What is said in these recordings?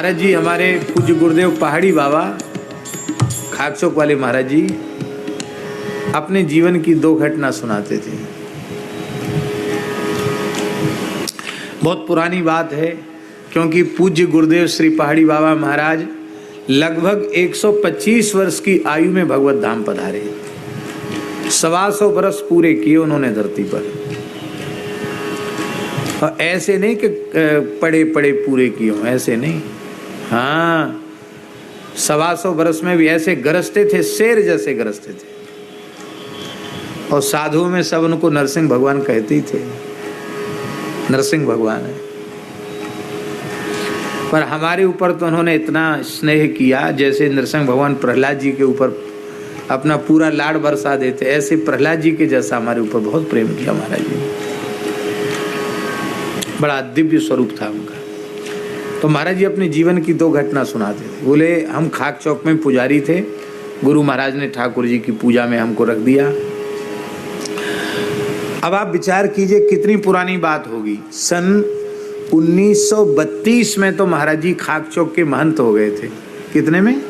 महाराज जी, हमारे पूज्य गुरुदेव पहाड़ी बाबा खाकचौक वाले महाराज जी अपने जीवन की 2 घटना सुनाते थे। बहुत पुरानी बात है, क्योंकि पूज्य गुरुदेव श्री पहाड़ी बाबा महाराज लगभग 125 वर्ष की आयु में भगवत धाम पधारे। 125 वर्ष पूरे किए उन्होंने धरती पर। और ऐसे नहीं कि पड़े पड़े पूरे किए, ऐसे नहीं। हाँ, 125 वर्ष में भी ऐसे गरजते थे, शेर जैसे गरजते थे। और साधुओं में सब उनको नरसिंह भगवान कहते ही थे, नरसिंह भगवान है। पर हमारे ऊपर तो उन्होंने इतना स्नेह किया, जैसे नरसिंह भगवान प्रहलाद जी के ऊपर अपना पूरा लाड़ बरसा देते, ऐसे प्रहलाद जी के जैसा हमारे ऊपर बहुत प्रेम किया महाराज जी। बड़ा दिव्य स्वरूप था उनका। तो महाराज जी अपने जीवन की 2 घटना सुनाते थे। बोले, हम खाकचौक में पुजारी थे, गुरु महाराज ने ठाकुर जी की पूजा में हमको रख दिया। अब आप विचार कीजिए कितनी पुरानी बात होगी। सन 1932 में तो महाराज जी खाकचौक के महंत हो गए थे। कितने में?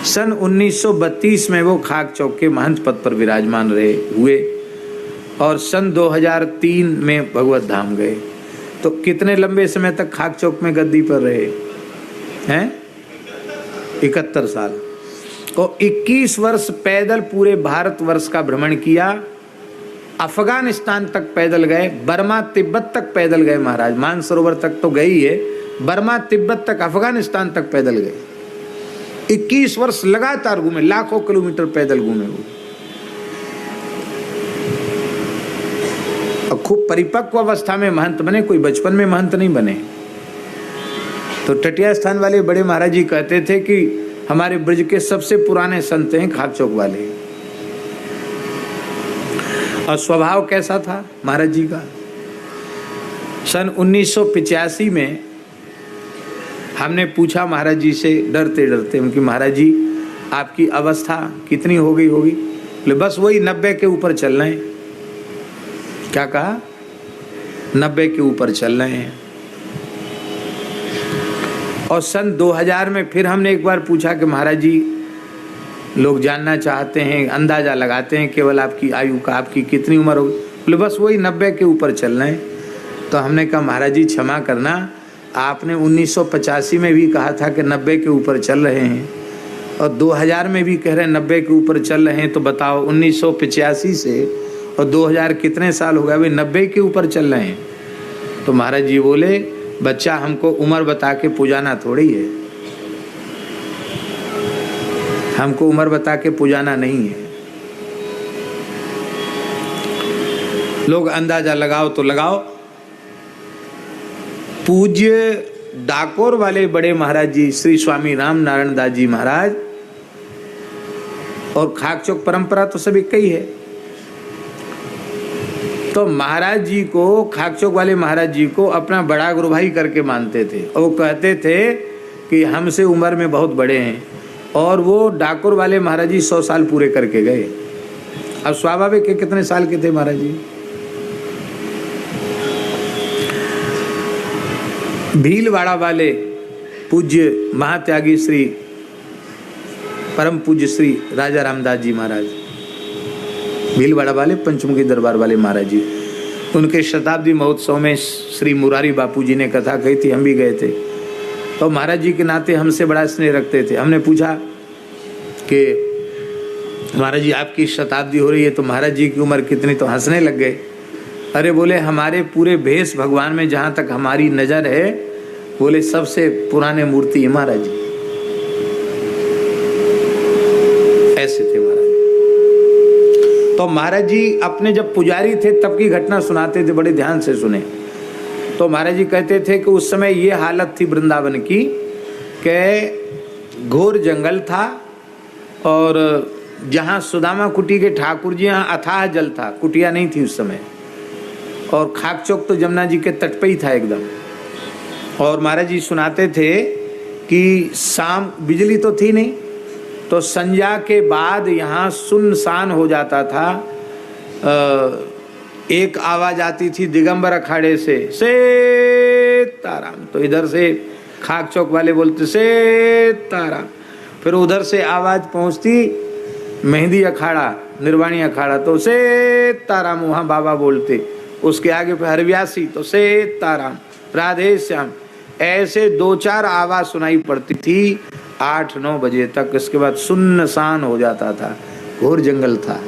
सन 1932 में वो खाकचौक के महंत पद पर विराजमान रहे हुए, और सन 2003 में भगवत धाम गए। तो कितने लंबे समय तक खाकचौक में गद्दी पर रहे हैं? 71 साल। और 21 वर्ष पैदल पूरे भारतवर्ष का भ्रमण किया। अफगानिस्तान तक पैदल गए, बर्मा तिब्बत तक पैदल गए महाराज। मानसरोवर तक तो गए ही है, बर्मा तिब्बत तक, अफगानिस्तान तक पैदल गए। 21 वर्ष लगातार घूमे, लाखों किलोमीटर पैदल घूमे वो। और खूब परिपक्व अवस्था में महंत बने, कोई बचपन में महंत नहीं बने। तो टटिया स्थान वाले बड़े महाराज जी कहते थे कि हमारे ब्रज के सबसे पुराने संत हैं खाकचौक वाले। और स्वभाव कैसा था महाराज जी का? सन 1985 में हमने पूछा महाराज जी से डरते डरते उनकी, महाराज जी आपकी अवस्था कितनी हो गई होगी? बोले बस वही 90 के ऊपर चल रहे हैं। क्या कहा? 90 के ऊपर चल रहे हैं। और सन 2000 में फिर हमने एक बार पूछा कि महाराज जी लोग जानना चाहते हैं, अंदाजा लगाते हैं केवल आपकी आयु का, आपकी कितनी उम्र होगी? बोले बस वही 90 के ऊपर चल रहे हैं। तो हमने कहा महाराज जी क्षमा करना, आपने 1985 में भी कहा था कि 90 के ऊपर चल रहे हैं, और 2000 में भी कह रहे हैं 90 के ऊपर चल रहे हैं। तो बताओ 1985 से और 2000 कितने साल हो गए? वे 90 के ऊपर चल रहे हैं। तो महाराज जी बोले, बच्चा हमको उम्र बता के पुजाना थोड़ी है, हमको उम्र बता के पुजाना नहीं है। लोग अंदाजा लगाओ तो लगाओ। पूज्य डाकोर वाले बड़े महाराज जी श्री स्वामी राम नारायण दास जी महाराज, और खाकचौक परंपरा तो सभी कई है। तो महाराज जी को, खाकचौक वाले महाराज जी को अपना बड़ा गुरु भाई करके मानते थे, और वो कहते थे कि हमसे उम्र में बहुत बड़े हैं। और वो डाकोर वाले महाराज जी 100 साल पूरे करके गए। अब स्वाभाविक है, कितने साल के थे महाराज जी? भीलवाड़ा वाले पूज्य महात्यागी श्री परम पूज्य श्री राजा रामदास जी महाराज, भीलवाड़ा वाले पंचमुखी दरबार वाले महाराज जी, उनके शताब्दी महोत्सव में श्री मुरारी बापू जी ने कथा कही थी, हम भी गए थे। तो महाराज जी के नाते हमसे बड़ा स्नेह रखते थे। हमने पूछा कि महाराज जी आपकी शताब्दी हो रही है, तो महाराज जी की उम्र कितनी? तो हंसने लग गए। अरे बोले, हमारे पूरे भेष भगवान में जहाँ तक हमारी नज़र है, बोले सबसे पुराने मूर्ति है महाराज जी। ऐसे थे महाराज जी। तो महाराज जी अपने जब पुजारी थे तब की घटना सुनाते थे, बड़े ध्यान से सुने। तो महाराज जी कहते थे कि उस समय ये हालत थी वृंदावन की कि घोर जंगल था, और जहाँ सुदामा कुटी के ठाकुर जी, यहाँ अथाह जल था, कुटिया नहीं थी उस समय। और खाकचौक तो जमुना जी के तट पे ही था एकदम। और महाराज जी सुनाते थे कि शाम, बिजली तो थी नहीं, तो संध्या के बाद यहाँ सुनसान हो जाता था। एक आवाज आती थी दिगंबर अखाड़े से, सीताराम। तो इधर से खाक चौक वाले बोलते से तारा, फिर उधर से आवाज पहुंचती मेहंदी अखाड़ा, निर्वाणी अखाड़ा, तो से ताराम वहां बाबा बोलते, उसके आगे फिर हरव्यासी तो से ताराम, राधे श्याम, ऐसे 2-4 आवाज सुनाई पड़ती थी 8-9 बजे तक। इसके बाद सुनसान हो जाता था, घोर जंगल था।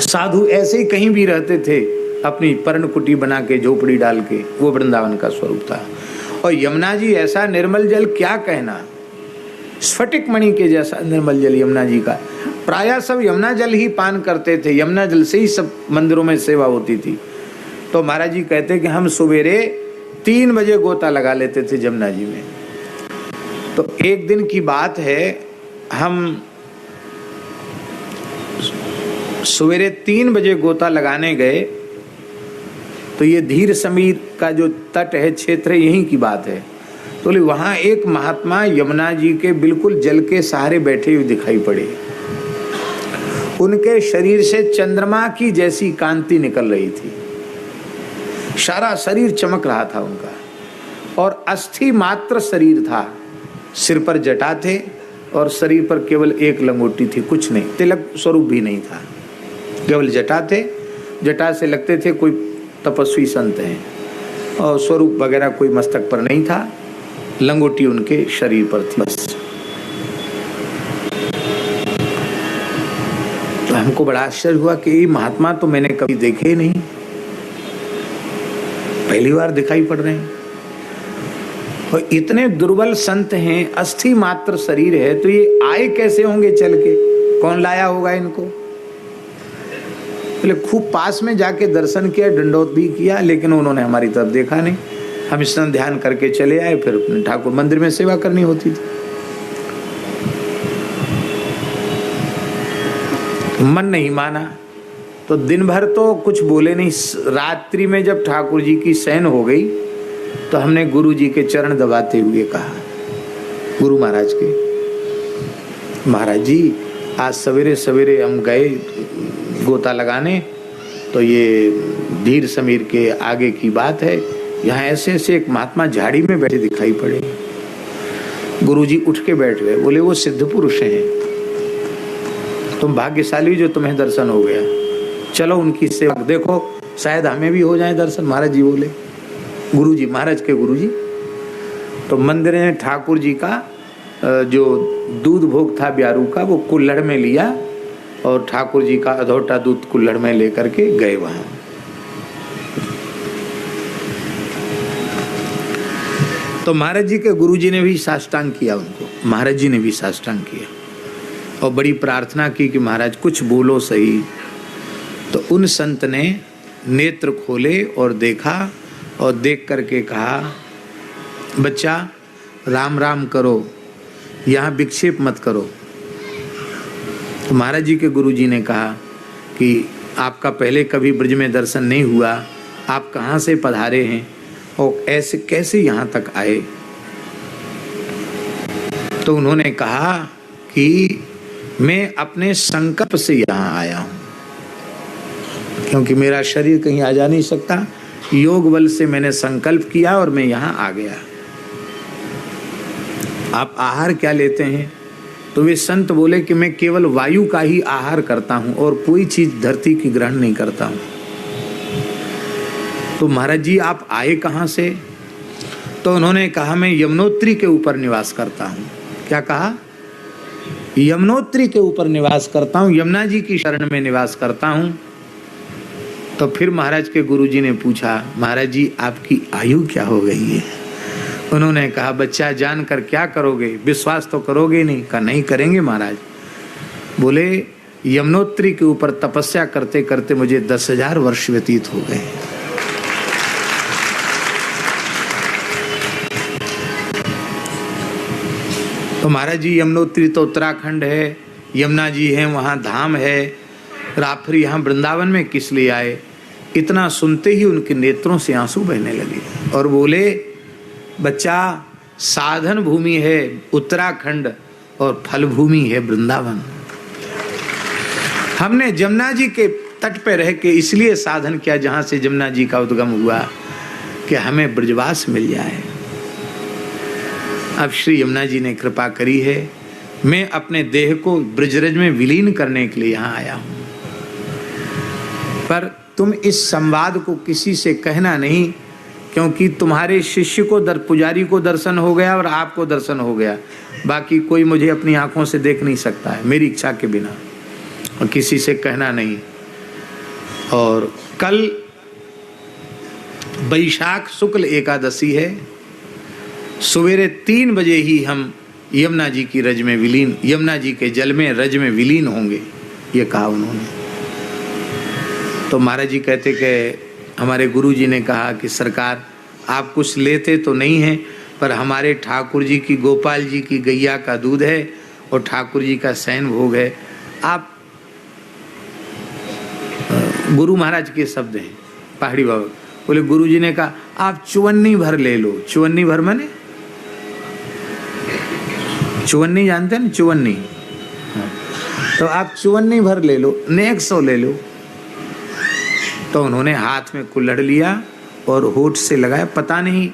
साधु ऐसे ही कहीं भी रहते थे, अपनी पर्णकुटी बना के, झोपड़ी डाल के, वो वृंदावन का स्वरूप था। और यमुना जी ऐसा निर्मल जल, क्या कहना, स्फटिक मणि के जैसा निर्मल जल यमुना जी का। प्रायः सब यमुना जल ही पान करते थे, यमुना जल से ही सब मंदिरों में सेवा होती थी। तो महाराज जी कहते कि हम सवेरे 3 बजे गोता लगा लेते थे यमुना जी में। तो एक दिन की बात है, हम सवेरे 3 बजे गोता लगाने गए, तो ये धीर समीर का जो तट है, क्षेत्र है, यहीं की बात है। तो वहां एक महात्मा यमुना जी के बिल्कुल जल के सहारे बैठे हुए दिखाई पड़े। उनके शरीर से चंद्रमा की जैसी कांति निकल रही थी, सारा शरीर चमक रहा था उनका, और अस्थि मात्र शरीर था। सिर पर जटा थे और शरीर पर केवल एक लंगोटी थी, कुछ नहीं, तिलक स्वरूप भी नहीं था, केवल जटा थे। जटा से लगते थे कोई तपस्वी संत हैं, और स्वरूप वगैरह कोई मस्तक पर नहीं था, लंगोटी उनके शरीर पर थी बस। तो हमको बड़ा आश्चर्य हुआ कि ये महात्मा तो मैंने कभी देखे ही नहीं, पहली बार दिखाई पड़ रहे हैं। और इतने दुर्बल संत हैं, अस्थि मात्र शरीर है, तो ये आए कैसे होंगे चल के, कौन लाया होगा इनको। बोले खूब पास में जाके दर्शन किया, दंडोत भी किया, लेकिन उन्होंने हमारी तरफ देखा नहीं। हम स्नान ध्यान करके चले आए, फिर अपने ठाकुर मंदिर में सेवा करनी होती थी। मन नहीं माना, तो दिन भर तो कुछ बोले नहीं। रात्रि में जब ठाकुर जी की शयन हो गई, तो हमने गुरु जी के चरण दबाते हुए कहा, गुरु महाराज के, महाराज जी आज सवेरे सवेरे हम गए गोता लगाने, तो ये धीर समीर के आगे की बात है, यहाँ ऐसे ऐसे एक महात्मा झाड़ी में बैठे दिखाई पड़े। गुरुजी उठ के बैठ गए, बोले वो सिद्ध पुरुष हैं, तुम भाग्यशाली जो तुम्हें दर्शन हो गया, चलो उनकी सेवा देखो, शायद हमें भी हो जाए दर्शन। महाराज जी बोले, गुरुजी, महाराज के गुरुजी। तो मंदिर में ठाकुर जी का जो दूध भोग था ब्यारू का, वो कुल्हड़ में लिया, और ठाकुर जी का अधोटा दूध कुल्हड़ में लेकर के गए वहां। तो महाराज जी के गुरुजी ने भी साष्टांग किया उनको, महाराज जी ने भी साष्टांग किया, और बड़ी प्रार्थना की कि महाराज कुछ बोलो सही। तो उन संत ने नेत्र खोले और देखा, और देख करके कहा, बच्चा राम राम करो, यहाँ विक्षेप मत करो। तो महाराज जी के गुरुजी ने कहा कि आपका पहले कभी ब्रज में दर्शन नहीं हुआ, आप कहाँ से पधारे हैं और ऐसे कैसे यहाँ तक आए। तो उन्होंने कहा कि मैं अपने संकल्प से यहाँ आया हूँ, क्योंकि मेरा शरीर कहीं आ जा नहीं सकता, योग बल से मैंने संकल्प किया और मैं यहाँ आ गया। आप आहार क्या लेते हैं? तो वे संत बोले कि मैं केवल वायु का ही आहार करता हूँ और कोई चीज धरती की ग्रहण नहीं करता हूँ। तो महाराज जी आप आए कहाँ से? तो उन्होंने कहा मैं यमुनोत्री के ऊपर निवास करता हूँ। क्या कहा? यमुनोत्री के ऊपर निवास करता हूँ, यमुना जी की शरण में निवास करता हूँ। तो फिर महाराज के गुरुजी ने पूछा, महाराज जी आपकी आयु क्या हो गई है? उन्होंने कहा बच्चा जानकर क्या करोगे, विश्वास तो करोगे नहीं। कहा नहीं करेंगे महाराज। बोले यमुनोत्री के ऊपर तपस्या करते करते मुझे 10,000 वर्ष व्यतीत हो गए। तो महाराज जी यमुनोत्री तो उत्तराखंड है, यमुना जी है, वहाँ धाम है, फिर यहाँ वृंदावन में किस लिए आए? इतना सुनते ही उनके नेत्रों से आंसू बहने लगे और बोले बच्चा साधन भूमि है उत्तराखंड और फल भूमि है वृंदावन। हमने जमुना जी के तट पे रह के इसलिए साधन किया जहाँ से जमुना जी का उद्गम हुआ। कि हमें ब्रजवास मिल जाए। अब श्री यमुना जी ने कृपा करी है, मैं अपने देह को ब्रजरज में विलीन करने के लिए यहाँ आया हूँ। पर तुम इस संवाद को किसी से कहना नहीं, क्योंकि तुम्हारे शिष्य को पुजारी को दर्शन हो गया और आपको दर्शन हो गया, बाकी कोई मुझे अपनी आंखों से देख नहीं सकता है मेरी इच्छा के बिना, और किसी से कहना नहीं। और कल बैशाख शुक्ल एकादशी है, सवेरे 3 बजे ही हम यमुना जी की रज में विलीन, यमुना जी के जल में रज में विलीन होंगे, ये कहा उन्होंने। तो महाराज जी कहते कि हमारे गुरु जी ने कहा कि सरकार आप कुछ लेते तो नहीं हैं, पर हमारे ठाकुर जी की, गोपाल जी की गैया का दूध है और ठाकुर जी का शयन भोग है, आप, गुरु महाराज के शब्द हैं, पहाड़ी बाबा बोले, गुरु जी ने कहा आप चुवन्नी भर ले लो। चुवन्नी भर माने चुवन्नी जानते हैं ना, चुवन्नी, हाँ। तो आप चुवन्नी भर ले लो, नेक्स्ट 100 ले लो। तो उन्होंने हाथ में कुल्हड़ लिया और होठ से लगाया, पता नहीं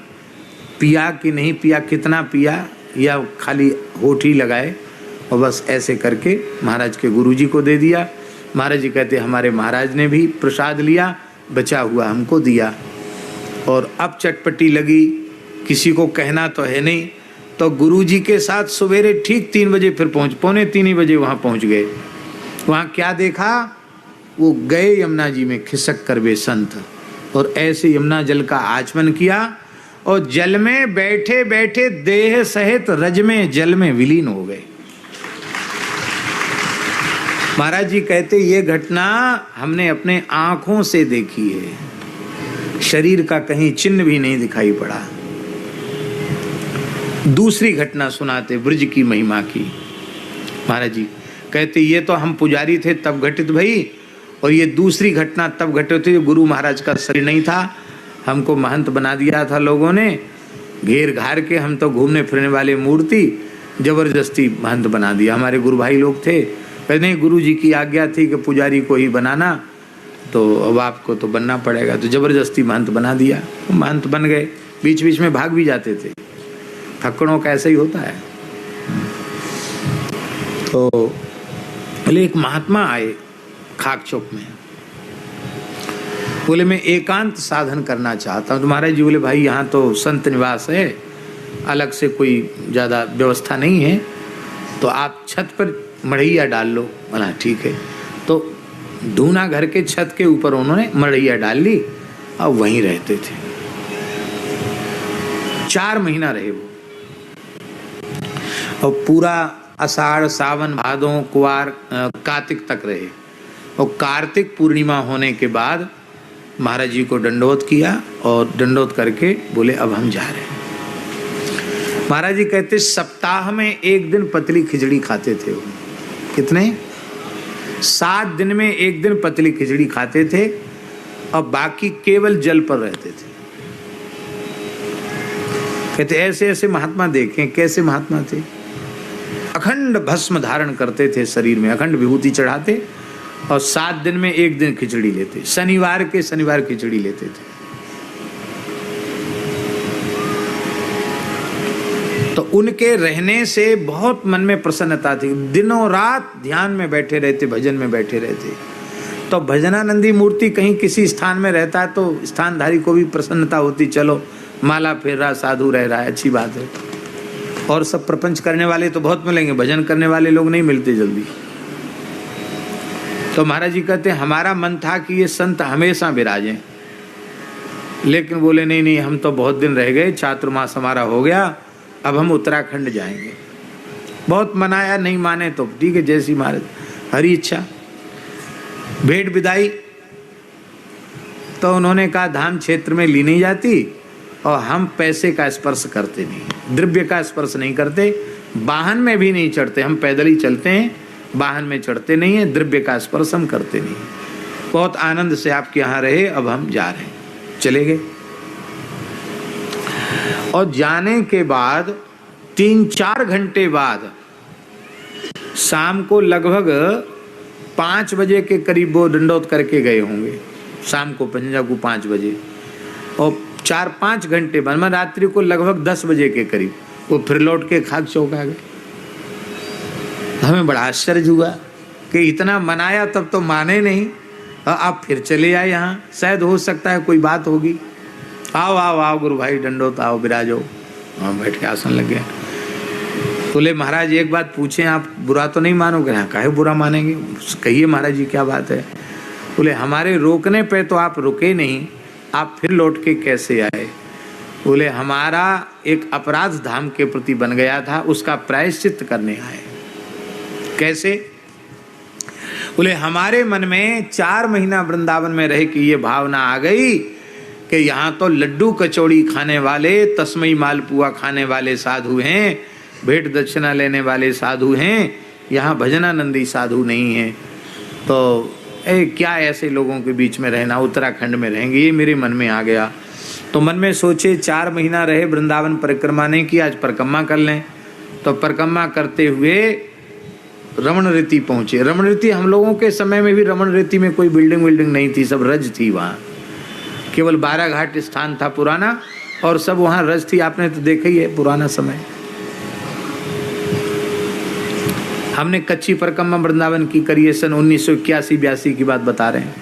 पिया कि नहीं पिया, कितना पिया या खाली होठ ही लगाए, और बस ऐसे करके महाराज के गुरुजी को दे दिया। महाराज जी कहते हमारे महाराज ने भी प्रसाद लिया, बचा हुआ हमको दिया। और अब चटपटी लगी, किसी को कहना तो है नहीं, तो गुरुजी के साथ सवेरे ठीक 3 बजे फिर पौने 3 ही बजे वहाँ पहुँच गए। वहाँ क्या देखा, वो गए यमुना जी में खिसक कर वे संत, और ऐसे यमुना जल का आचमन किया और जल में बैठे बैठे देह सहित रज में जल में विलीन हो गए। महाराज जी कहते ये घटना हमने अपने आंखों से देखी है, शरीर का कहीं चिन्ह भी नहीं दिखाई पड़ा। दूसरी घटना सुनाते ब्रज की महिमा की। महाराज जी कहते ये तो हम पुजारी थे तब घटित भई, और ये दूसरी घटना तब घटित हुई, गुरु महाराज का शरीर नहीं था, हमको महंत बना दिया था लोगों ने, घेर घार के, हम तो घूमने फिरने वाले मूर्ति, जबरदस्ती महंत बना दिया। हमारे गुरु भाई लोग थे, कहते नहीं गुरु जी की आज्ञा थी कि पुजारी को ही बनाना, तो अब आपको तो बनना पड़ेगा, तो जबरदस्ती महंत बना दिया। तो महंत बन गए, बीच बीच में भाग भी जाते थे, थक्कड़ों का ऐसा ही होता है। तो बोले एक महात्मा आए खाक चौक में, बोले मैं एकांत साधन करना चाहता हूँ। तो महाराज जी बोले भाई यहाँ तो संत निवास है, अलग से कोई ज़्यादा व्यवस्था नहीं है, तो आप छत पर मढ़ैया डाल लो। बोला ठीक है। तो धूना घर के छत के ऊपर उन्होंने मढ़ैया डाल ली और वहीं रहते थे। 4 महीना रहे वो, और पूरा आषाढ़ सावन भादों कुवार कार्तिक तक रहे। और कार्तिक पूर्णिमा होने के बाद महाराज जी को दंडोत किया, और दंडोत करके बोले अब हम जा रहे हैं। महाराज जी कहते सप्ताह में 1 दिन पतली खिचड़ी खाते थे वो। कितने? 7 दिन में 1 दिन पतली खिचड़ी खाते थे, और बाकी केवल जल पर रहते थे। कहते ऐसे ऐसे महात्मा देखें, कैसे महात्मा थे। अखंड भस्म धारण करते थे शरीर में, अखंड विभूति चढ़ाते, और 7 दिन में 1 दिन खिचड़ी लेते, शनिवार के शनिवार खिचड़ी लेते थे। तो उनके रहने से बहुत मन में प्रसन्नता थी, दिनों रात ध्यान में बैठे रहते, भजन में बैठे रहते। तो भजनानंदी मूर्ति कहीं किसी स्थान में रहता है तो स्थानधारी को भी प्रसन्नता होती, चलो माला फेर रहा, साधु रह रहा है, अच्छी बात है। और सब प्रपंच करने वाले तो बहुत मिलेंगे, भजन करने वाले लोग नहीं मिलते जल्दी। तो महाराज जी कहते हमारा मन था कि ये संत हमेशा विराजें, लेकिन बोले नहीं नहीं, हम तो बहुत दिन रह गए, चातुर्मास हमारा हो गया, अब हम उत्तराखंड जाएंगे। बहुत मनाया, नहीं माने तो ठीक है, जैसी महाराज हरी इच्छा। भेंट विदाई तो उन्होंने कहा धाम क्षेत्र में ली नहीं जाती, और हम पैसे का स्पर्श करते नहीं, द्रव्य का स्पर्श नहीं करते, वाहन में भी नहीं चढ़ते, हम पैदल ही चलते हैं, वाहन में चढ़ते नहीं है, द्रव्य का स्पर्श हम करते नहीं। बहुत आनंद से आपके यहाँ रहे, अब हम जा रहे हैं। चले गए, और जाने के बाद 3-4 घंटे बाद शाम को लगभग 5 बजे के करीब वो दंडोत करके गए होंगे, शाम को पंजाकू 5 बजे। और 4-5 घंटे बाद, रात्रि को लगभग 10 बजे के करीब वो फिर लौट के खाक चौक आ गए। हमें बड़ा आश्चर्य हुआ कि इतना मनाया तब तो माने नहीं, आप फिर चले आए यहाँ, शायद हो सकता है कोई बात होगी। आओ आओ आओ गुरु भाई दंडोत, आओ बिराजो। वहाँ बैठ के आसन लग गया। बोले महाराज एक बात पूछें, आप बुरा तो नहीं मानोगे? हाँ, काहे बुरा मानेंगे, कहिए महाराज जी क्या बात है। बोले हमारे रोकने पे तो आप रुके नहीं, आप फिर लौट के कैसे आए? बोले हमारा एक अपराध धाम के प्रति बन गया था, उसका प्रायश्चित करने आए। कैसे? बोले हमारे मन में 4 महीना वृंदावन में रह के ये भावना आ गई कि यहाँ तो लड्डू कचौड़ी खाने वाले, तस्मई मालपुआ खाने वाले साधु हैं, भेंट दक्षिणा लेने वाले साधु हैं, यहाँ भजनानंदी साधु नहीं हैं। तो क्या ऐसे लोगों के बीच में रहना, उत्तराखंड में रहेंगे, ये मेरे मन में आ गया। तो मन में सोचे 4 महीना रहे, वृंदावन परिक्रमा नहीं की, आज परिक्रमा कर लें। तो परिक्रमा करते हुए रमण रीति पहुंचे। रमण रीति हम लोगों के समय में भी रमण रीति में कोई बिल्डिंग नहीं थी, सब रज थी वहाँ, केवल 12 घाट स्थान था पुराना और सब वहाँ रज थी। आपने तो देखा ही है पुराना समय। हमने कच्ची परिक्रमा वृंदावन की करी है, सन 1981-82 की बात बता रहे हैं।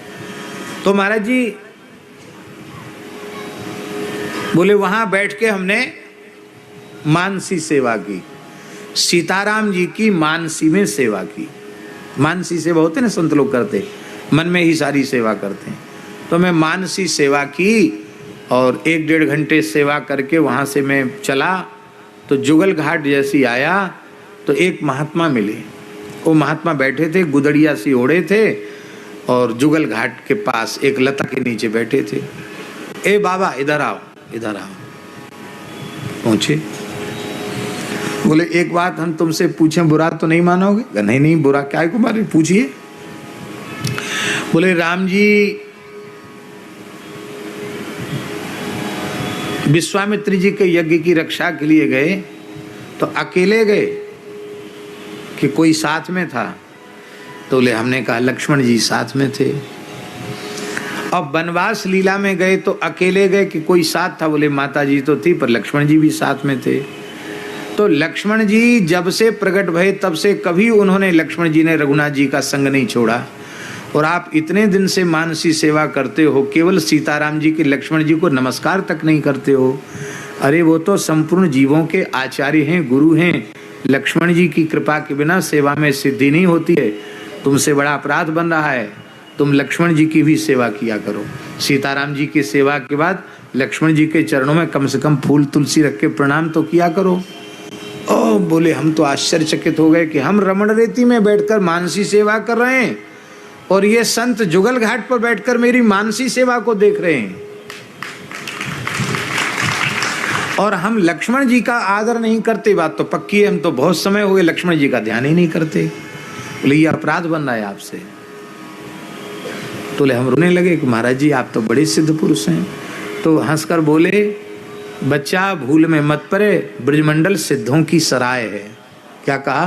तो महाराज जी बोले वहां बैठ के हमने मानसी सेवा की, सीताराम जी की मानसी में सेवा की। मानसी सेवा होते ना, संत लोग करते, मन में ही सारी सेवा करते हैं। तो मैं मानसी सेवा की और 1-1.5 घंटे सेवा करके वहां से मैं चला। तो जुगल घाट जैसी आया तो एक महात्मा मिले। वो महात्मा बैठे थे, गुदड़िया सी ओढ़े थे और जुगल घाट के पास एक लता के नीचे बैठे थे। ए बाबा इधर आओ, इधर आओ। पहुंचे, बोले एक बात हम तुमसे पूछें, बुरा तो नहीं मानोगे? नहीं नहीं, बुरा क्या है कुमारी, पूछिए। बोले राम जी विश्वामित्र जी के यज्ञ की रक्षा के लिए गए तो अकेले गए कि कोई साथ में था? तो बोले हमने कहा लक्ष्मण जी साथ में थे। अब वनवास लीला में गए तो अकेले गए कि कोई साथ था? बोले माता जी तो थी पर लक्ष्मण जी भी साथ में थे। तो लक्ष्मण जी जब से प्रकट भये तब से कभी उन्होंने, लक्ष्मण जी ने रघुनाथ जी का संग नहीं छोड़ा। और आप इतने दिन से मानसी सेवा करते हो, केवल सीताराम जी के, लक्ष्मण जी को नमस्कार तक नहीं करते हो। अरे वो तो संपूर्ण जीवों के आचार्य हैं, गुरु हैं। लक्ष्मण जी की कृपा के बिना सेवा में सिद्धि नहीं होती है। तुमसे बड़ा अपराध बन रहा है, तुम लक्ष्मण जी की भी सेवा किया करो। सीताराम जी की सेवा के बाद लक्ष्मण जी के चरणों में कम से कम फूल तुलसी रख के प्रणाम तो किया करो। ओ बोले हम तो आश्चर्यचकित हो गए कि हम रमण रेती में बैठकर मानसी सेवा कर रहे हैं और ये संत जुगल घाट पर बैठकर मेरी मानसी सेवा को देख रहे हैं, और हम लक्ष्मण जी का आदर नहीं करते। बात तो पक्की है, हम तो बहुत समय हो गए लक्ष्मण जी का ध्यान ही नहीं करते। बोले ये अपराध बन रहा है आपसे। तो हम रोने लगे कि महाराज जी आप तो बड़े सिद्ध पुरुष हैं। तो हंसकर बोले बच्चा भूल में मत पड़े, ब्रजमंडल सिद्धों की सराय है। क्या कहा?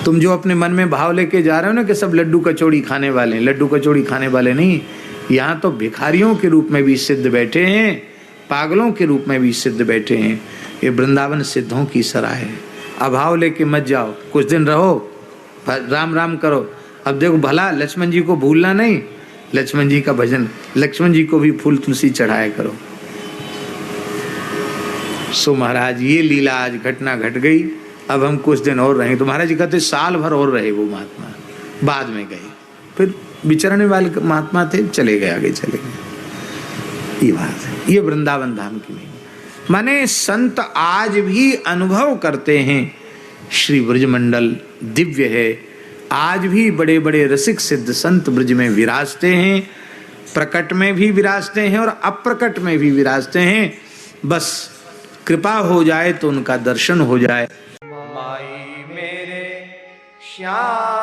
तुम जो अपने मन में भाव लेके जा रहे हो ना कि सब लड्डू कचौड़ी खाने वाले हैं, लड्डू कचौड़ी खाने वाले नहीं, यहाँ तो भिखारियों के रूप में भी सिद्ध बैठे हैं, पागलों के रूप में भी सिद्ध बैठे हैं। ये वृंदावन सिद्धों की सराय है। अभाव लेके मत जाओ, कुछ दिन रहो, राम राम करो। अब देखो भला लक्ष्मण जी को भूलना नहीं, लक्ष्मण जी का भजन, लक्ष्मण जी को भी फूल तुलसी चढ़ाया करो। सो महाराज ये लीला आज घटना घट गई। अब हम कुछ दिन और रहे। तो महाराज जी कहते साल भर और रहे वो महात्मा, बाद में गए, फिर विचरने वाले महात्मा थे, चले गए, आगे चले गए। ये बात है, ये वृंदावन धाम की नहीं। माने संत आज भी अनुभव करते हैं श्री ब्रजमंडल दिव्य है। आज भी बड़े बड़े रसिक सिद्ध संत ब्रज में विराजते हैं, प्रकट में भी विराजते हैं और अप्रकट में भी विराजते हैं। बस कृपा हो जाए तो उनका दर्शन हो जाए। माई मेरे श्याम